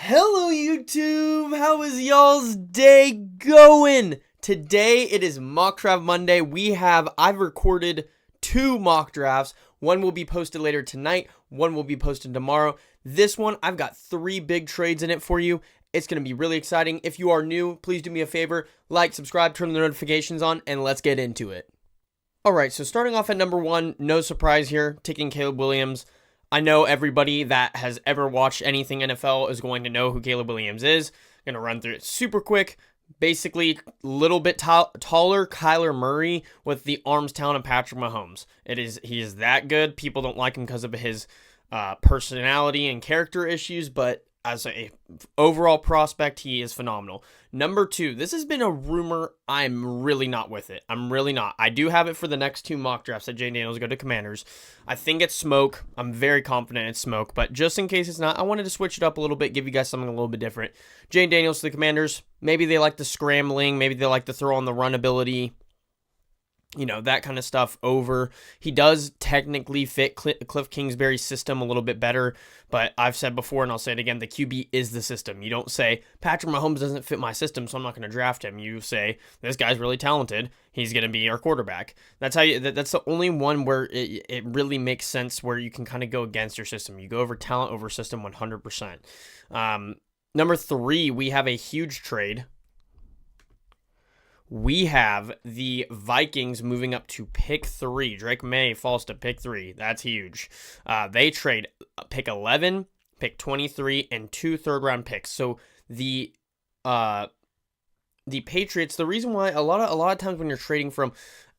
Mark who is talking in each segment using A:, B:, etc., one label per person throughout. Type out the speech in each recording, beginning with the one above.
A: Hello YouTube, how is y'all's day going? Today it is Mock Draft Monday. I've recorded 2 mock drafts. One will be posted later tonight, one will be posted tomorrow. This one, I've got 3 big trades in it for you. It's going to be really exciting. If you are new, please do me a favor, like, subscribe, turn the notifications on, and let's get into it. Alright, so starting off at number 1, no surprise here, taking Caleb Williams. I know everybody that has ever watched anything NFL is going to know who Caleb Williams is. I'm going to run through it super quick. Basically, a little bit taller Kyler Murray with the arms talent of Patrick Mahomes. He is that good. People don't like him because of his personality and character issues, but as a overall prospect, he is phenomenal. Number 2, this has been a rumor. I'm really not with it. I'm really not. I do have it for the next 2 mock drafts that Jane Daniels go to Commanders. I think it's smoke. I'm very confident it's smoke, but just in case it's not, I wanted to switch it up a little bit, give you guys something a little bit different. Jane Daniels to the Commanders. Maybe they like the scrambling. Maybe they like to throw on the run ability. You know, that kind of stuff over. He does technically fit Cliff Kingsbury's system a little bit better, but I've said before, and I'll say it again, the QB is the system. You don't say, Patrick Mahomes doesn't fit my system, so I'm not going to draft him. You say, this guy's really talented. He's going to be our quarterback. That's the only one where it really makes sense where you can kind of go against your system. You go over talent over system 100%. Number 3, we have a huge trade. We have the Vikings moving up to pick 3. Drake May falls to pick 3. That's huge. They trade pick 11, pick 23, and 2 third-round picks. So the Patriots, the reason why a lot of times when you're trading from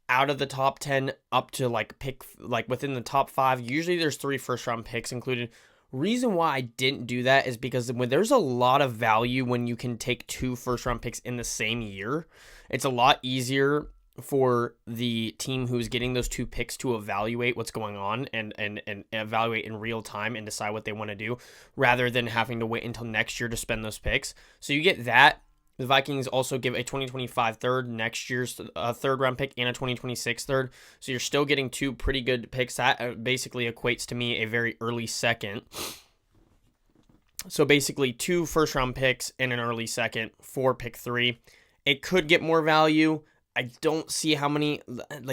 A: out of the top 10 up to pick within the top 5, usually there's 3 first-round picks included. Reason why I didn't do that is because when there's a lot of value when you can take 2 first-round picks in the same year. It's a lot easier for the team who's getting those 2 picks to evaluate what's going on and evaluate in real time and decide what they want to do rather than having to wait until next year to spend those picks. So you get that. The Vikings also give a 2025 third, next year's third round pick, and a 2026 third. So you're still getting 2 pretty good picks. That basically equates to me a very early second. So basically 2 first round picks and an early second for pick 3. It could get more value. I don't see how many,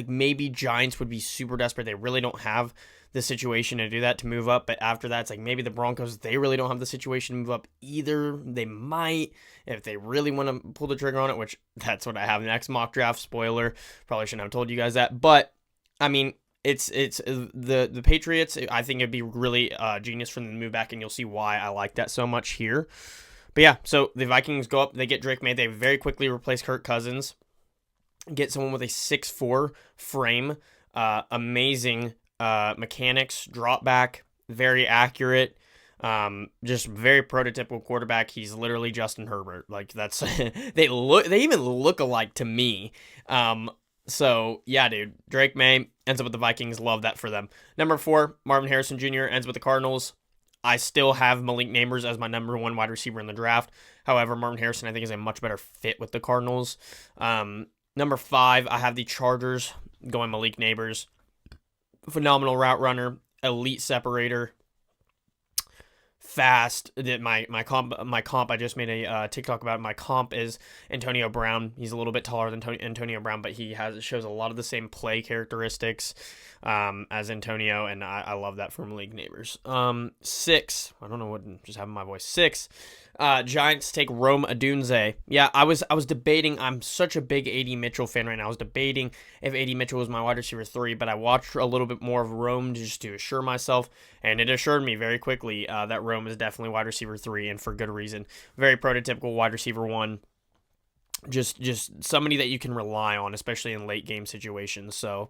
A: maybe Giants would be super desperate. They really don't have the situation to do that, to move up. But after that, it's maybe the Broncos, they really don't have the situation to move up either. They might, if they really want to pull the trigger on it, which that's what I have next mock draft. Spoiler, probably shouldn't have told you guys that. But, I mean, it's the Patriots. I think it'd be really genius for them to move back, and you'll see why I like that so much here. But yeah, so the Vikings go up, they get Drake May, they very quickly replace Kirk Cousins, get someone with a 6'4" frame, amazing mechanics, drop back, very accurate, just very prototypical quarterback. He's literally Justin Herbert. That's they even look alike to me. So yeah, dude, Drake May ends up with the Vikings. Love that for them. Number 4, Marvin Harrison Jr. ends with the Cardinals. I still have Malik Nabers as my number 1 wide receiver in the draft. However, Marvin Harrison, I think, is a much better fit with the Cardinals. Number 5, I have the Chargers going Malik Nabers. Phenomenal route runner, elite separator, fast. My comp, I just made a TikTok about it. My comp is Antonio Brown. He's a little bit taller than Antonio Brown, but he shows a lot of the same play characteristics as Antonio, and I love that from Malik Nabers. 6, I don't know what, just having my voice. 6, Giants take Rome Odunze. Yeah, I was debating. I'm such a big A.D. Mitchell fan right now. I was debating if A.D. Mitchell was my wide receiver 3, but I watched a little bit more of Rome just to assure myself, and it assured me very quickly that Rome is definitely wide receiver 3, and for good reason. Very prototypical wide receiver 1. Just somebody that you can rely on, especially in late game situations. So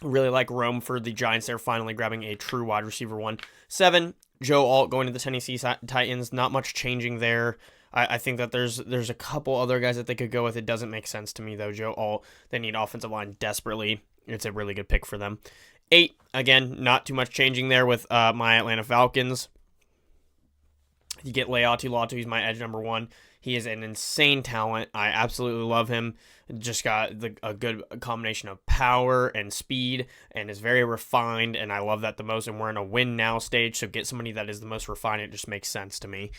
A: really like Rome for the Giants. They're finally grabbing a true wide receiver 1. 7, Joe Alt going to the Tennessee Titans. Not much changing there. I think that there's a couple other guys that they could go with. It doesn't make sense to me, though. Joe Alt, they need offensive line desperately. It's a really good pick for them. 8, again, not too much changing there with my Atlanta Falcons. You get Leatu Latu, he's my edge number 1. He is an insane talent. I absolutely love him. Just got a good combination of power and speed and is very refined, and I love that the most. And we're in a win now stage, so get somebody that is the most refined. It just makes sense to me.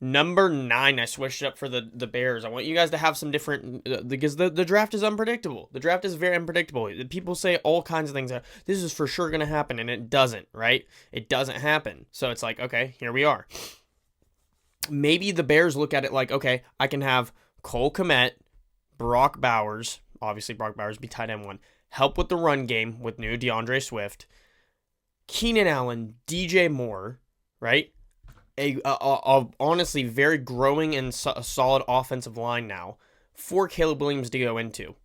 A: Number 9, I switched it up for the Bears. I want you guys to have some different, because the draft is unpredictable. The draft is very unpredictable. People say all kinds of things. This is for sure going to happen, and it doesn't, right? It doesn't happen. So it's like, okay, here we are. Maybe the Bears look at it like, okay, I can have Cole Kmet, Brock Bowers, obviously Brock Bowers be tight end 1, help with the run game with new DeAndre Swift, Keenan Allen, DJ Moore, right? A honestly very growing and solid offensive line now for Caleb Williams to go into.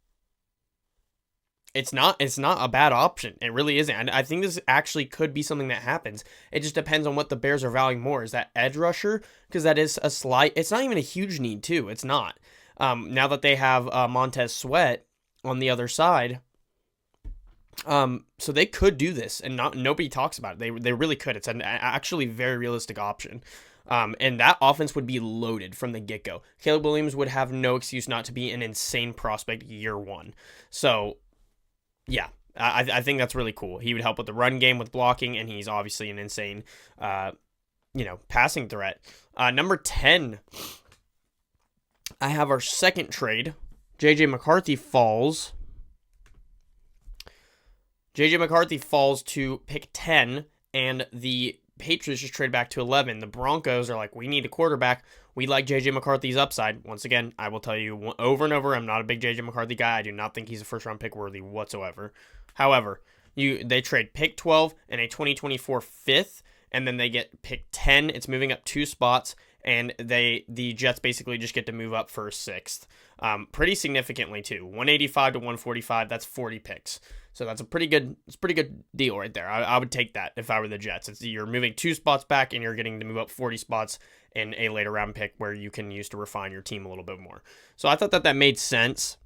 A: It's not a bad option. It really isn't. I think this actually could be something that happens. It just depends on what the Bears are valuing more. Is that edge rusher? Because that is a slight. It's not even a huge need too. It's not. Now that they have Montez Sweat on the other side, so they could do this, and nobody talks about it. They really could. It's an actually very realistic option. And that offense would be loaded from the get-go. Caleb Williams would have no excuse not to be an insane prospect year 1. So, yeah, I think that's really cool. He would help with the run game, with blocking, and he's obviously an insane, passing threat. Number 10, I have our second trade. J.J. McCarthy falls. J.J. McCarthy falls to pick 10, and the Patriots just trade back to 11. The Broncos are like, we need a quarterback. We like J.J. McCarthy's upside. Once again, I will tell you over and over, I'm not a big J.J. McCarthy guy. I do not think he's a first-round pick worthy whatsoever. However, they trade pick 12 and a 2024 fifth, and then they get pick 10. It's moving up 2 spots, and the Jets basically just get to move up for a 6th. Pretty significantly, too. 185 to 145, that's 40 picks. So that's a pretty good deal right there. I would take that if I were the Jets. You're moving 2 spots back, and you're getting to move up 40 spots in a later round pick where you can use to refine your team a little bit more. So I thought that made sense.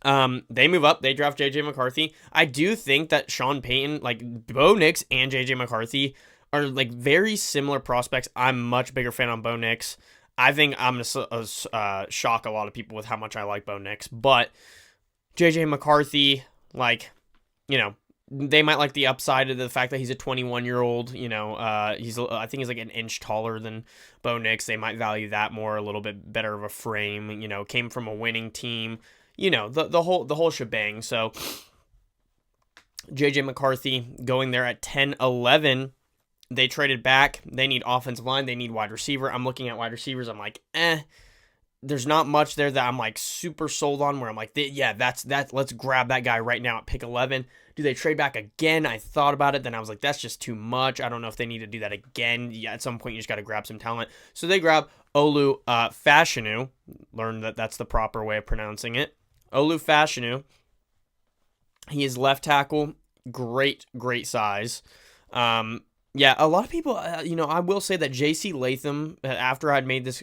A: They move up. They draft J.J. McCarthy. I do think that Sean Payton, like Bo Nix and J.J. McCarthy, are like very similar prospects. I'm a much bigger fan on Bo Nix. I think I'm going to shock a lot of people with how much I like Bo Nix, but J.J. McCarthy, like, they might like the upside of the fact that he's a 21-year-old. I think he's like an inch taller than Bo Nix. They might value that more, a little bit better of a frame. Came from a winning team. The whole shebang. So J.J. McCarthy going there at 10-11. They traded back. They need offensive line. They need wide receiver. I'm looking at wide receivers. I'm like, there's not much there that I'm like super sold on where I'm like, that's let's grab that guy right now at pick 11. Do they trade back again? I thought about it. Then I was like, that's just too much. I don't know if they need to do that again. Yeah, at some point you just got to grab some talent. So they grab Olu Fashanu. Learned that that's the proper way of pronouncing it. Olu Fashanu. He is left tackle. Great size. Yeah, a lot of people, I will say that J.C. Latham, after I'd made this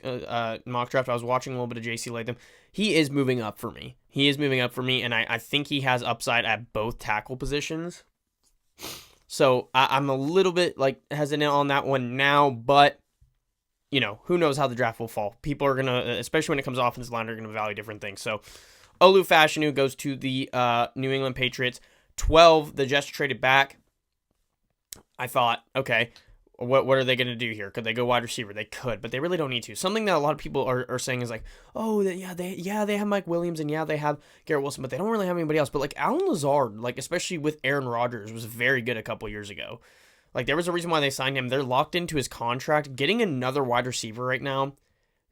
A: mock draft, I was watching a little bit of J.C. Latham. He is moving up for me. And I think he has upside at both tackle positions. So I'm a little bit hesitant on that one now, but, who knows how the draft will fall. People are going to, especially when it comes to offensive line, are going to value different things. So Olu Fashanu goes to the New England Patriots. 12, the Jets traded back. I thought, okay, what are they going to do here? Could they go wide receiver? They could, but they really don't need to. Something that a lot of people are saying is like, oh, they have Mike Williams, and they have Garrett Wilson, but they don't really have anybody else. But like Alan Lazard, especially with Aaron Rodgers, was very good a couple years ago. Like there was a reason why they signed him. They're locked into his contract. Getting another wide receiver right now,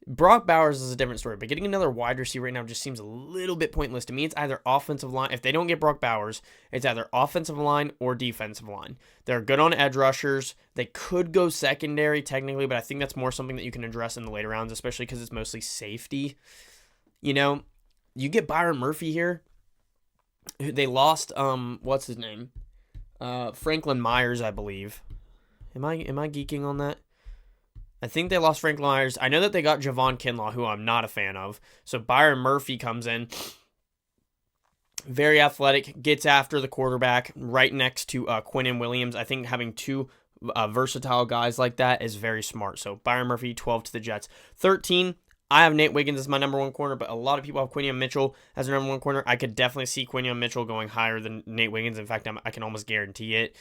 A: Brock Bowers is a different story, but getting another wide receiver right now just seems a little bit pointless to me. It's either offensive line. If they don't get Brock Bowers, it's either offensive line or defensive line. They're good on edge rushers. They could go secondary technically, but I think that's more something that you can address in the later rounds, especially because it's mostly safety. You get Byron Murphy here. They lost, what's his name? Franklin Myers, I believe. Am I geeking on that? I think they lost Franklin Myers. I know that they got Javon Kinlaw, who I'm not a fan of. So Byron Murphy comes in. Very athletic, gets after the quarterback, right next to Quinnen Williams. I think having 2 versatile guys like that is very smart. So Byron Murphy, 12 to the Jets. 13, I have Nate Wiggins as my number one corner, but a lot of people have Quinion Mitchell as their number one corner. I could definitely see Quinion Mitchell going higher than Nate Wiggins. In fact, I can almost guarantee it,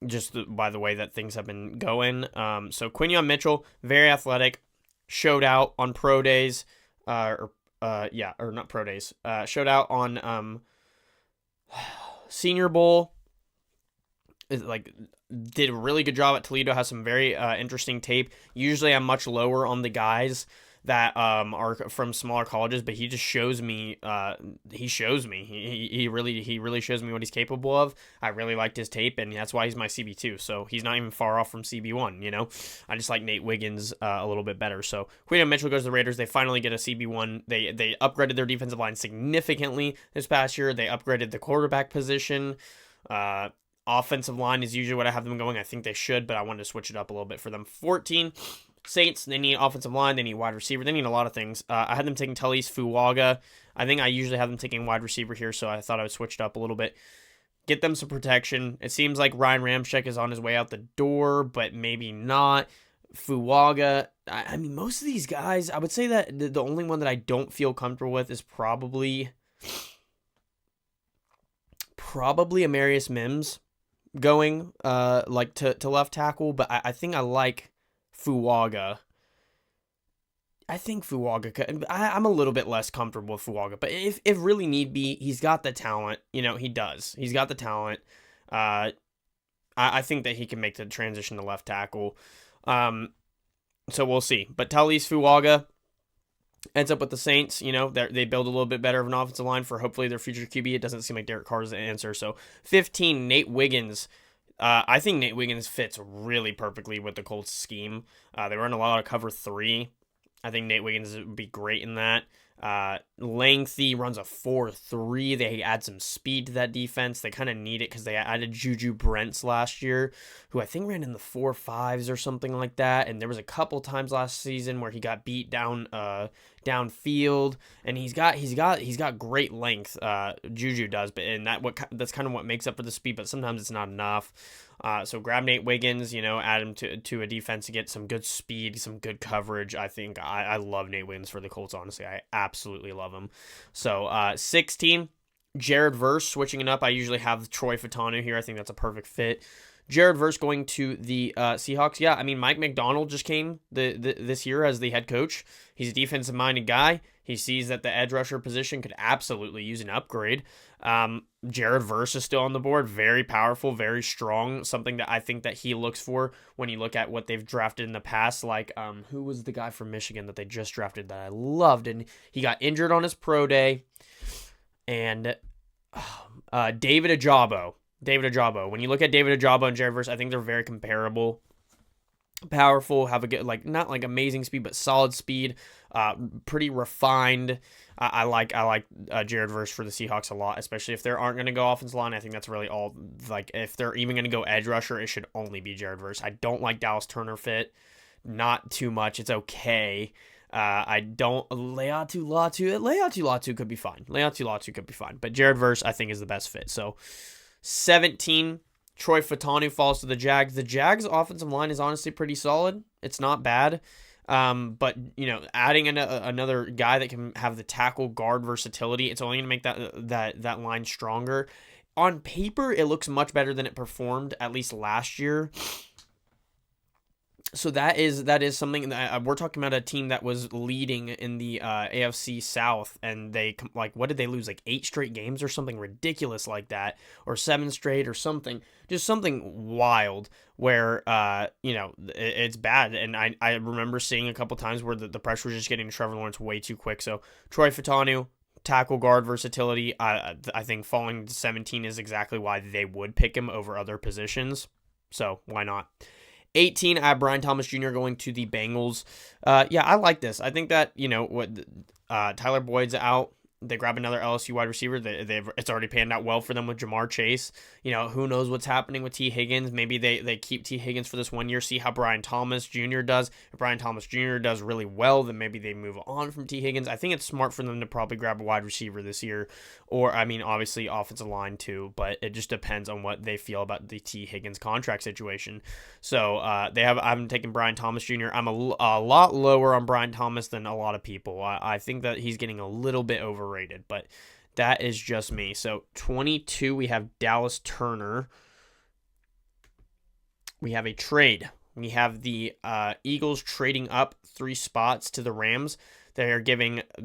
A: just by the way that things have been going. So Quinion Mitchell, very athletic, showed out on pro days, or not pro days, showed out on Senior Bowl. Like, did a really good job at Toledo, has some very interesting tape. Usually I'm much lower on the guys that are from smaller colleges, but he just shows me he really shows me what he's capable of. I really liked his tape, and that's why he's my CB2. So he's not even far off from CB1, you know. I just like Nate Wiggins a little bit better. So Quinion Mitchell goes to the Raiders. They finally get a CB1. They upgraded their defensive line significantly this past year. They upgraded the quarterback position. Offensive line is usually what I have them going. I think they should, but I wanted to switch it up a little bit for them. 14, Saints, they need offensive line, they need wide receiver, they need a lot of things. I had them taking Talise Fuaga. I think I usually have them taking wide receiver here, so I thought I would switch it up a little bit. Get them some protection. It seems like Ryan Ramczyk is on his way out the door, but maybe not. Fuaga, I mean, most of these guys, I would say that the only one that I don't feel comfortable with is probably Amarius Mims going to left tackle, but I think I like Fuaga. I think Fuaga I'm a little bit less comfortable with Fuaga, but if really need be, he's got the talent. You know, he does. He's got the talent. I think that he can make the transition to left tackle. So we'll see. But Talise Fuaga ends up with the Saints. You know, they build a little bit better of an offensive line for hopefully their future QB. It doesn't seem like Derek Carr is the answer. So 15, Nate Wiggins. I think Nate Wiggins fits really perfectly with the Colts scheme. They run a lot of cover 3. I think Nate Wiggins would be great in that. Lengthy, runs a 4.3. They add some speed to that defense. They kind of need it because they added Juju Brents last year, who I think ran in the 4.5s or something like that. And there was a couple times last season where he got beat down downfield, and he's got great length. Juju does, but that's kind of what makes up for the speed. But sometimes it's not enough. So grab Nate Wiggins, you know, add him to a defense to get some good speed, some good coverage. I think I love Nate Wiggins for the Colts, honestly. I absolutely love him. So 16, Jared Verse, switching it up. I usually have Troy Fautanu here. I think that's a perfect fit. Jared Verse going to the Seahawks. Yeah, I mean, Mike McDonald just came this year as the head coach. He's a defensive-minded guy. He sees that the edge rusher position could absolutely use an upgrade. Jared Verse is still on the board. Very powerful, very strong. Something that I think that he looks for when you look at what they've drafted in the past. Like, who was the guy from Michigan that they just drafted that I loved? And he got injured on his pro day. And David Ajabo. When you look at David Ajabo and Jared Verse, I think they're very comparable. Powerful, have a good, not like amazing speed, but solid speed. Pretty refined. I like Jared Verse for the Seahawks a lot, especially if they aren't going to go offensive line. I think that's really all. Like, if they're even going to go edge rusher, it should only be Jared Verse. I don't like Dallas Turner fit, not too much. It's okay. I don't Leatu Latu could be fine. But Jared Verse I think is the best fit. So 17, Troy Fautanu falls to the Jags. The Jags' offensive line is honestly pretty solid. It's not bad. But, you know, adding another guy that can have the tackle guard versatility, it's only going to make that line stronger. On paper, it looks much better than it performed, at least last year. So that is something that we're talking about, a team that was leading in the AFC South, and they, like, what did they lose, like 8 straight games or something ridiculous like that, or 7 straight or something, just something wild where you know, it's bad. And I remember seeing a couple times where the pressure was just getting to Trevor Lawrence way too quick. So Troy Fautanu, tackle guard versatility, I think falling to 17 is exactly why they would pick him over other positions. So why not? 18, I have Brian Thomas Jr. going to the Bengals. Yeah, I like this. I think that, you know, what Tyler Boyd's out. They grab another LSU wide receiver. It's already panned out well for them with Jamar Chase. Who knows what's happening with T. Higgins? Maybe they keep T. Higgins for this 1 year, see how Brian Thomas Jr. does. If Brian Thomas Jr. does really well, then maybe they move on from T. Higgins. I think it's smart for them to probably grab a wide receiver this year, or obviously offensive line too. But it just depends on what they feel about the T. Higgins contract situation. So I'm taking Brian Thomas Jr. I'm a lot lower on Brian Thomas than a lot of people. I think that he's getting a little bit overrated, but that is just me. So 22, we have Dallas Turner. We have a trade. We have the Eagles trading up 3 spots to the Rams. They are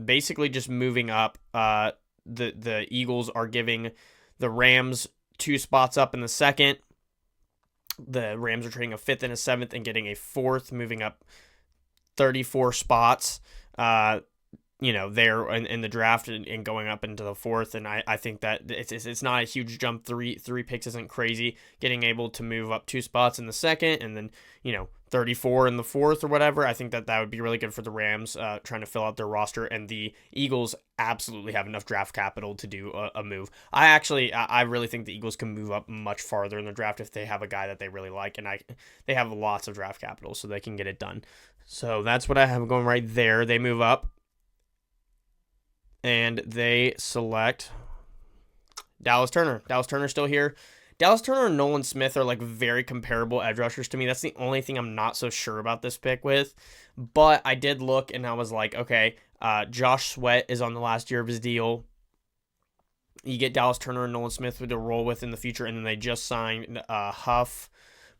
A: basically just moving up. The Eagles are giving the Rams 2 spots up in the second. The Rams are trading a 5th and a 7th and getting a 4th, moving up 34 spots. There in the draft and going up into the 4th, and I think that it's not a huge jump. Three picks isn't crazy. Getting able to move up 2 spots in the second, and then 34 in the 4th or whatever. I think that would be really good for the Rams, trying to fill out their roster, and the Eagles absolutely have enough draft capital to do a move. I really think the Eagles can move up much farther in the draft if they have a guy that they really like, and they have lots of draft capital, so they can get it done. So that's what I have going right there. They move up, and they select Dallas Turner. Dallas Turner's still here. Dallas Turner and Nolan Smith are like very comparable edge rushers to me. That's the only thing I'm not so sure about this pick with. But I did look, and I was like, okay, Josh Sweat is on the last year of his deal. You get Dallas Turner and Nolan Smith to roll with in the future, and then they just signed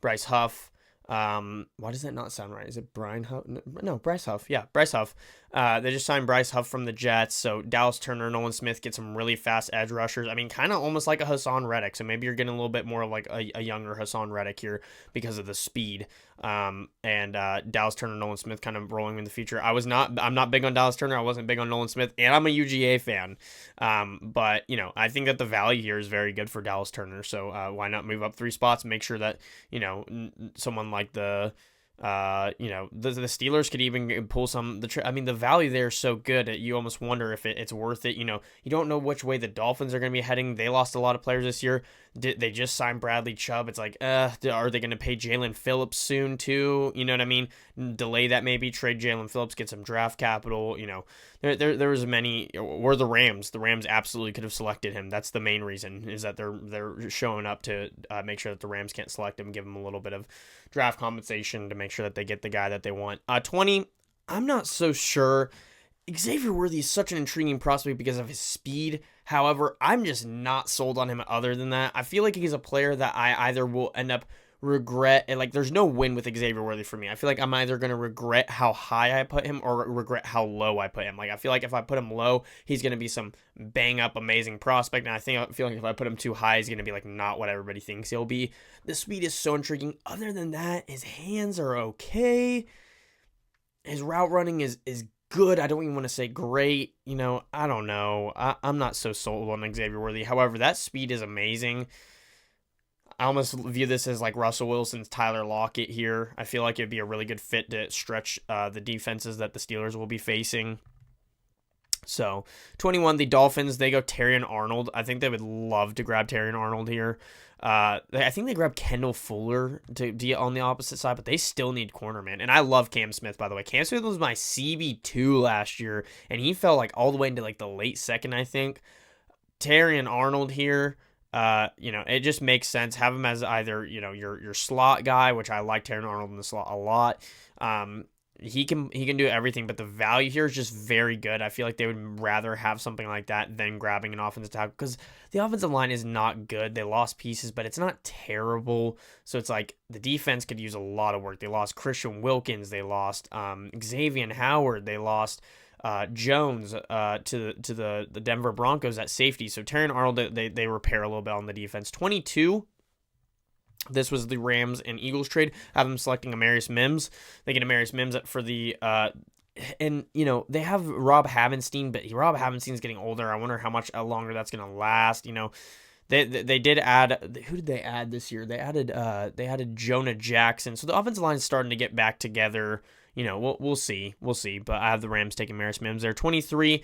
A: Bryce Huff. Why does that not sound right? Is it Brian Huff? No, Bryce Huff. Yeah, Bryce Huff. They just signed Bryce Huff from the Jets, so Dallas Turner, Nolan Smith get some really fast edge rushers. Kind of almost like a Hassan Reddick, so maybe you're getting a little bit more of like a younger Hassan Reddick here because of the speed. And Dallas Turner, Nolan Smith kind of rolling in the future. I'm not big on Dallas Turner. I wasn't big on Nolan Smith, and I'm a UGA fan. But I think that the value here is very good for Dallas Turner, so why not move up 3 spots and make sure that, someone like the Steelers could even pull some. The value there is so good that you almost wonder if it's worth it. You don't know which way the Dolphins are going to be heading. They lost a lot of players this year. They just signed Bradley Chubb. It's like, are they going to pay Jalen Phillips soon too? You know what I mean? Delay that maybe. Trade Jalen Phillips, get some draft capital. There was many. Or the Rams. The Rams absolutely could have selected him. That's the main reason, is that they're showing up to make sure that the Rams can't select him, give him a little bit of draft compensation to make sure that they get the guy that they want. 20, I'm not so sure. Xavier Worthy is such an intriguing prospect because of his speed. However, I'm just not sold on him other than that. I feel like he's a player that I either will end up regret, and like there's no win with Xavier Worthy for me. I feel like I'm either going to regret how high I put him or regret how low I put him. Like I feel like if I put him low, he's going to be some bang up amazing prospect, and I feel like if I put him too high, he's going to be like not what everybody thinks he'll be. The speed is so intriguing. Other than that, his hands are okay. His route running is good. I don't even want to say great. I don't know. I'm not so sold on Xavier Worthy. However, that speed is amazing. I almost view this as like Russell Wilson's Tyler Lockett here. I feel like it'd be a really good fit to stretch the defenses that the Steelers will be facing. So, 21, the Dolphins, they go Terrion Arnold. I think they would love to grab Terrion Arnold here. I think they grabbed Kendall Fuller to be on the opposite side, but they still need corner, man. And I love Cam Smith, by the way. Cam Smith was my CB2 last year, and he fell like all the way into like the late second, I think. Terrion Arnold here, it just makes sense. Have him as either, your slot guy, which I like Terrion Arnold in the slot a lot. He can do everything, but the value here is just very good. I feel like they would rather have something like that than grabbing an offensive tackle, because the offensive line is not good. They lost pieces, but it's not terrible. So it's like the defense could use a lot of work. They lost Christian Wilkins. They lost Xavier Howard. They lost Jones to the Denver Broncos at safety. So Terrion Arnold, they repair a little bit on the defense. 22. This was the Rams and Eagles trade. Have them selecting Amarius Mims. They get Amarius Mims for the they have Rob Havenstein, but Rob Havenstein's getting older. I wonder how much longer that's going to last. They did add. Who did they add this year? They added Jonah Jackson. So the offensive line is starting to get back together. We'll see. But I have the Rams taking Amarius Mims there. 23.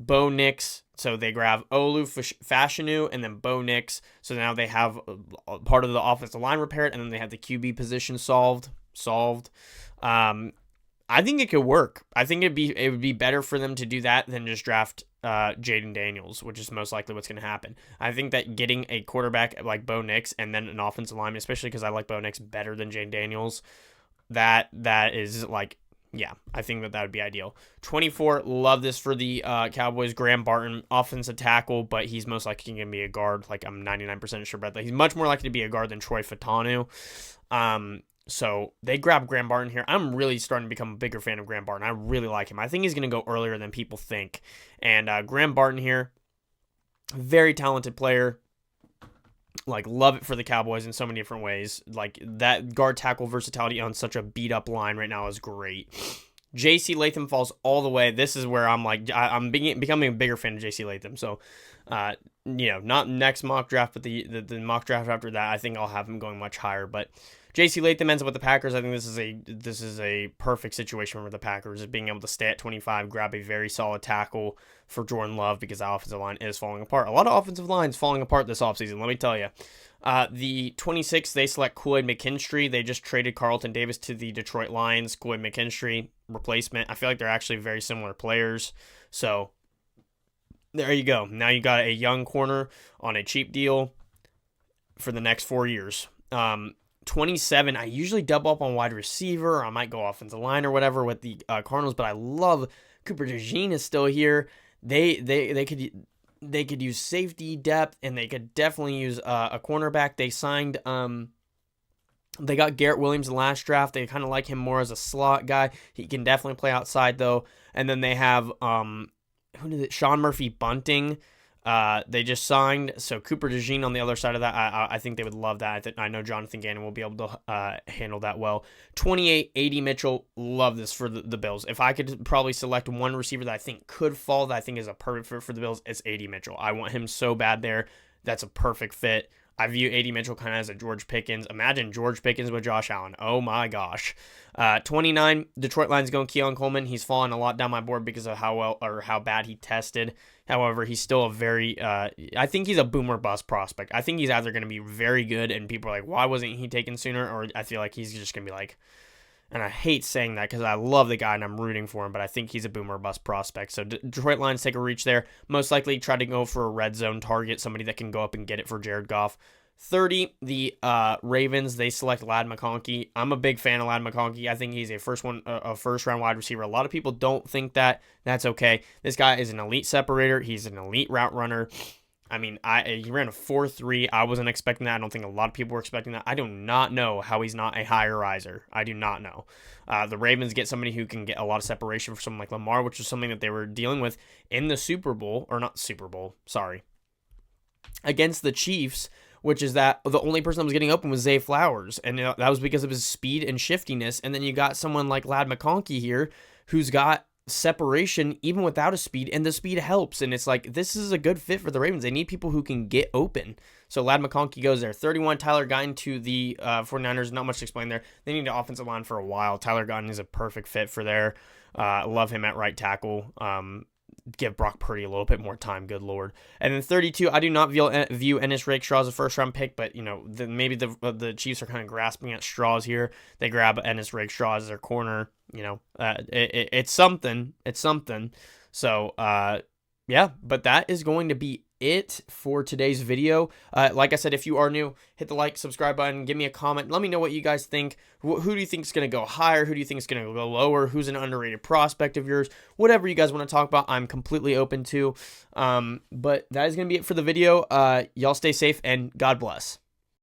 A: Bo Nix. So they grab Olu Fashanu and then Bo Nix. So now they have part of the offensive line repaired, and then they have the QB position solved. I think it could work. I think it would be better for them to do that than just draft Jaden Daniels, which is most likely what's going to happen. I think that getting a quarterback like Bo Nix and then an offensive lineman, especially because I like Bo Nix better than Jaden Daniels, that is like, yeah, I think that would be ideal. 24, love this for the Cowboys. Graham Barton, offensive tackle, but he's most likely going to be a guard. Like, I'm 99% sure about that. He's much more likely to be a guard than Troy Fatanu. So they grab Graham Barton here. I'm really starting to become a bigger fan of Graham Barton. I really like him. I think he's going to go earlier than people think. And Graham Barton here, very talented player. Like, love it for the Cowboys in so many different ways. Like, that guard tackle versatility on such a beat up line right now is great. JC Latham falls all the way. This is where I'm like, I'm becoming a bigger fan of JC Latham. So, not next mock draft, but the mock draft after that, I think I'll have him going much higher. But JC Latham ends up with the Packers. I think this is a perfect situation for the Packers, being able to stay at 25, grab a very solid tackle for Jordan Love, because the offensive line is falling apart. A lot of offensive lines falling apart this offseason, let me tell you. The 26th, they select Kool-Aid McKinstry. They just traded Carlton Davis to the Detroit Lions. Kool-Aid McKinstry, replacement. I feel like they're actually very similar players. So, there you go. Now you got a young corner on a cheap deal for the next 4 years. 27, I usually double up on wide receiver, or I might go offensive line or whatever with the Cardinals, but I love Cooper DeJean is still here. They could use safety depth, and they could definitely use a cornerback. They signed they got Garrett Williams in the last draft. They kind of like him more as a slot guy. He can definitely play outside though. And then they have Sean Murphy Bunting. They just signed, so Cooper DeJean on the other side of that. I think they would love that. I know Jonathan Gannon will be able to handle that well. 28, AD Mitchell, love this for the Bills. If I could probably select one receiver that I think could fall, that I think is a perfect fit for the Bills, it's AD Mitchell. I want him so bad there. That's a perfect fit. I view AD Mitchell kind of as a George Pickens. Imagine George Pickens with Josh Allen. Oh my gosh. 29, Detroit Lions going Keon Coleman. He's fallen a lot down my board because of how well or how bad he tested. However, he's still a very, I think he's a boomer bust prospect. I think he's either going to be very good and people are like, why wasn't he taken sooner? Or I feel like he's just going to be like, and I hate saying that because I love the guy and I'm rooting for him, but I think he's a boomer bust prospect. So Detroit Lions take a reach there. Most likely try to go for a red zone target, somebody that can go up and get it for Jared Goff. 30, the Ravens, they select Ladd McConkey. I'm a big fan of Ladd McConkey. I think he's a first-round wide receiver. A lot of people don't think that. That's okay. This guy is an elite separator. He's an elite route runner. I mean, he ran a 4.3. I wasn't expecting that. I don't think a lot of people were expecting that. I do not know how he's not a higher riser. I do not know. The Ravens get somebody who can get a lot of separation for someone like Lamar, which is something that they were dealing with in the Super Bowl, or not Super Bowl, sorry, against the Chiefs, which is that the only person that was getting open was Zay Flowers, and that was because of his speed and shiftiness. And then you got someone like Ladd McConkey here who's got separation even without a speed, and the speed helps. And it's like, this is a good fit for the Ravens. They need people who can get open. So Ladd McConkey goes there. 31, Tyler Guyton to the 49ers. Not much to explain there. They need an offensive line for a while. Tyler Guyton is a perfect fit for there. Love him at right tackle. Give Brock Purdy a little bit more time, good lord. And then 32, I do not view Ennis Rakestraw as a first-round pick, but, maybe the Chiefs are kind of grasping at straws here. They grab Ennis Rakestraw as their corner. It's something. It's something. So, yeah, but that is going to be it for today's video. Like I said, if you are new, hit the like, subscribe button, give me a comment. Let me know what you guys think. Who do you think is going to go higher? Who do you think is going to go lower? Who's an underrated prospect of yours? Whatever you guys want to talk about, I'm completely open to. But that is going to be it for the video. Y'all stay safe and God bless.